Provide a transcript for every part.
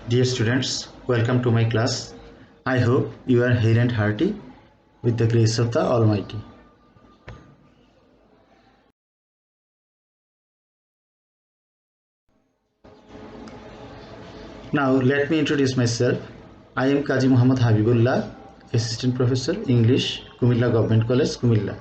Dear students, welcome to my class. I hope you are hale and hearty with the grace of the Almighty. Now, let me introduce myself. I am Kaji Muhammad Habibullah, Assistant Professor, English, Kumilla Government College, Kumilla.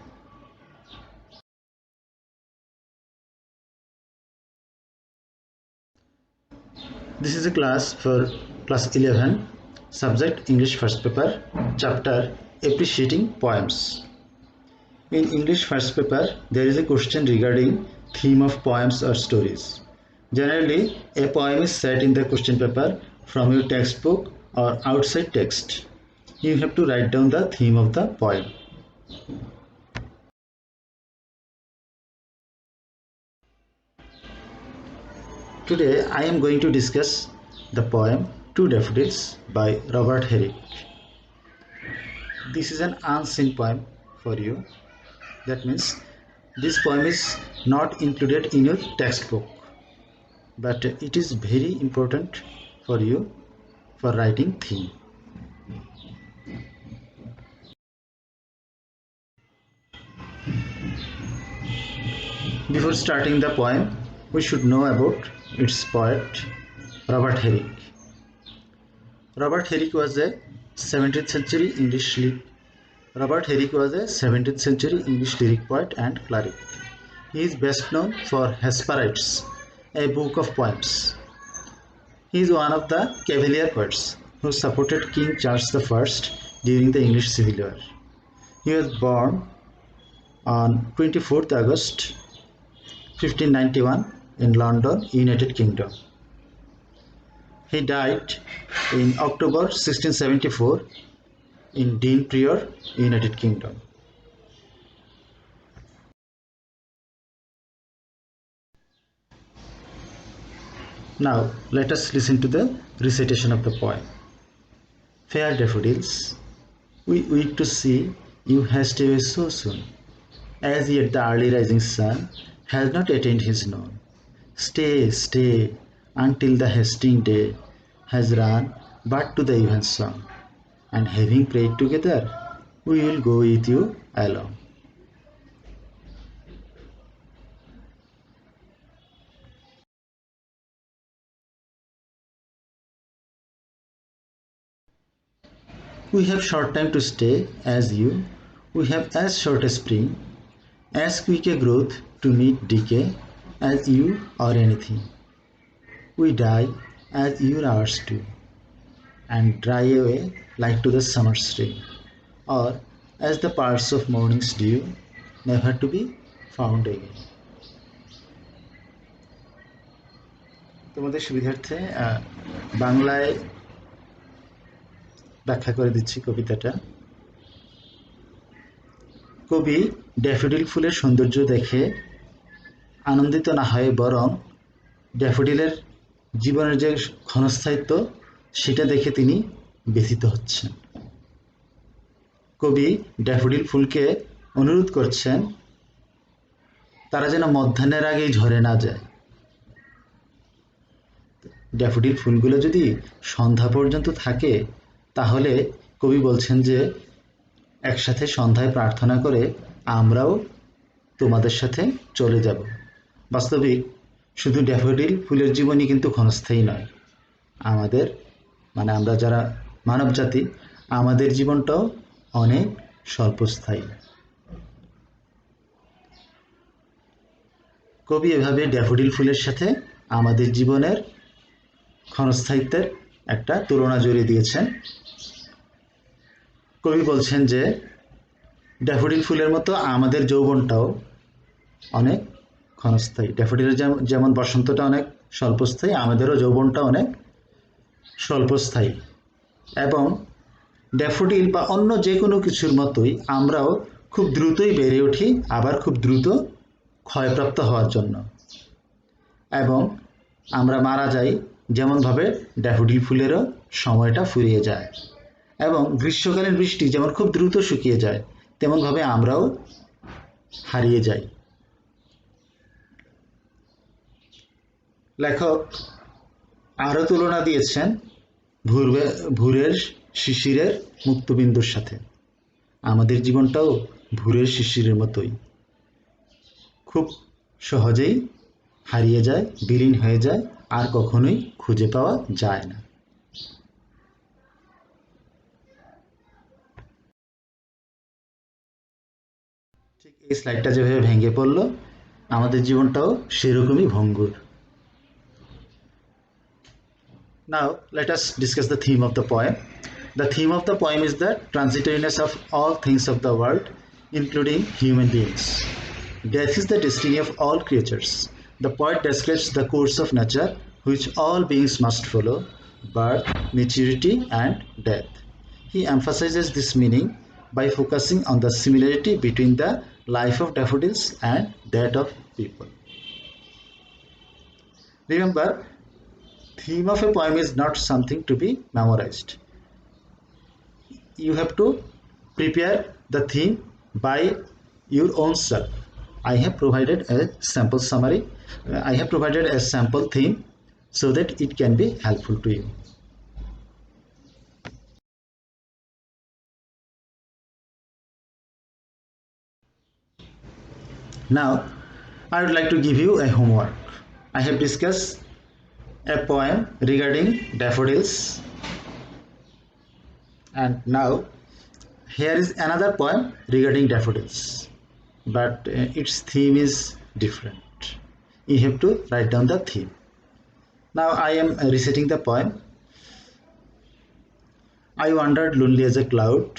This is a class for class 11, subject English first paper, chapter Appreciating Poems. In English first paper, there is a question regarding theme of poems or stories. Generally, a poem is set in the question paper from your textbook or outside text. You have to write down the theme of the poem. Today, I am going to discuss the poem Two Daffodils by Robert Herrick. This is an unseen poem for you. That means this poem is not included in your textbook, but it is very important for you for writing theme. Before starting the poem, we should know about its poet, Robert Herrick. Robert Herrick was a 17th century English lyric poet and cleric. He is best known for Hesperides, a book of poems. He is one of the Cavalier poets who supported King Charles I during the English Civil War. He was born on 24th August 1591 in London, United Kingdom. He died in October 1674 in Dean Prior, United Kingdom. Now, let us listen to the recitation of the poem. Fair daffodils, we wait to see you haste away so soon, as yet the early rising sun has not attained his noon. Stay, stay, until the hasting day has run but to the even song, and having prayed together, we will go with you along. We have short time to stay as you, we have as short a spring, as quick a growth to meet decay as you or anything. We die as your hours do, and dry away like to the summer's rain, or as the parts of morning's dew, never to be found again. তোমাদের সুবিধার্থে বাংলায় ব্যাখ্যা করে দিচ্ছি কবিতাটা। কবি daffodil ফুলের সৌন্দর্য দেখে আনন্দিত না হয়, বরং ড্যাফোডিলের জীবনের যে ক্ষণস্থায়িত্ব সেটা দেখে তিনি ব্যথিত হচ্ছেন। কবি ড্যাফোডিল ফুলকে অনুরোধ করছেন তারা যেন মধ্যাহ্নের আগেই ঝরে না যায়। ড্যাফোডিল ফুলগুলো যদি সন্ধ্যা পর্যন্ত থাকে তাহলে কবি বলছেন যে একসাথে সন্ধ্যায় প্রার্থনা করে আমরাও তোমাদের সাথে চলে যাব। বাস্তবিক শুধু ড্যাফোডিল ফুলের জীবনই কিন্তু ক্ষণস্থায়ী নয়, আমাদের মানে আমরা যারা মানব জাতি আমাদের জীবনটাও অনেক স্বল্পস্থায়ী। কবি এভাবে ড্যাফোডিল ফুলের সাথে আমাদের জীবনের ক্ষণস্থায়িত্বের একটা তুলনা জড়িয়ে দিয়েছেন। কবি বলছেন যে ড্যাফোডিল ফুলের মতো আমাদের যৌবনটাও অনেক ক্ষণস্থায়ী। ড্যাফোডিলের যেমন বসন্তটা অনেক স্বল্পস্থায়ী, আমাদেরও যৌবনটা অনেক স্বল্পস্থায়ী। এবং ড্যাফোডিল বা অন্য যে কোনো কিছুর মতোই আমরাও খুব দ্রুতই বেড়ে উঠি, আবার খুব দ্রুত ক্ষয়প্রাপ্ত হওয়ার জন্য, এবং আমরা মারা যাই যেমনভাবে ড্যাফোডিল ফুলেরও সময়টা ফুরিয়ে যায়। এবং গ্রীষ্মকালীন বৃষ্টি যেমন খুব দ্রুত শুকিয়ে যায়, তেমনভাবে আমরাও হারিয়ে যাই। লেখক আরও তুলনা দিয়েছেন ভোরের শিশিরের মুক্তবিন্দুর সাথে। আমাদের জীবনটাও ভোরের শিশিরের মতোই, খুব সহজেই হারিয়ে যায়, বিলীন হয়ে যায়, আর কখনোই খুঁজে পাওয়া যায় না। ঠিক এই স্লাইডটা যেভাবে ভেঙে পড়লো, আমাদের জীবনটাও সেরকমই ভঙ্গুর। Now let us discuss the theme of the poem. The theme of the poem is the transitoriness of all things of the world, including human beings. Death is the destiny of all creatures. The poet describes the course of nature which all beings must follow: birth, maturity, and death. He emphasizes this meaning by focusing on the similarity between the life of daffodils and that of people. Remember, theme of a poem is not something to be memorized. You have to prepare the theme by your own self. I have provided a sample summary. I have provided a sample theme so that it can be helpful to you. Now, I would like to give you a homework. I have discussed a poem regarding daffodils, and now here is another poem regarding daffodils, but its theme is different. You have to write down the theme. Now I am reciting the poem. I wandered lonely as a cloud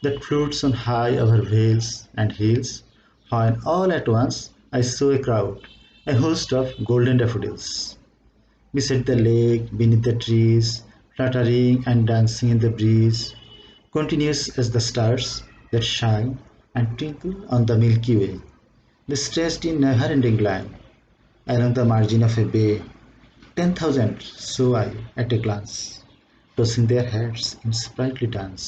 that floats on high over vales and hills, when all at once I saw a crowd, a host of golden daffodils, beside the lake, beneath the trees, fluttering and dancing in the breeze, continuous as the stars that shine and twinkle on the Milky Way. They stretched in never-ending line along the margin of a bay. 10,000 saw I at a glance, tossing their heads in sprightly dance.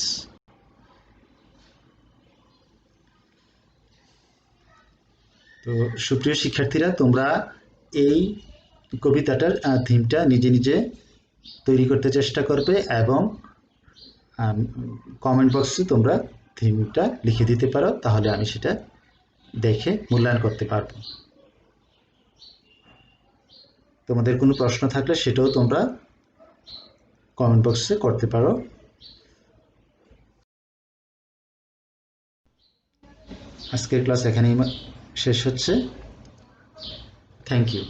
তো সুপ্রিয় শিক্ষার্থীরা, তোমরা এই কবিতাটার থিমটা নিজে নিজে তৈরি করতে চেষ্টা করবে এবং কমেন্ট বক্সে তোমরা থিমটা লিখে দিতে পারো, তাহলে আমি সেটা দেখে মূল্যায়ন করতে পারবো। তোমাদের কোনো প্রশ্ন থাকলে সেটাও তোমরা কমেন্ট বক্সে করতে পারো। আজকের ক্লাস এখানেই শেষ হচ্ছে। Thank you.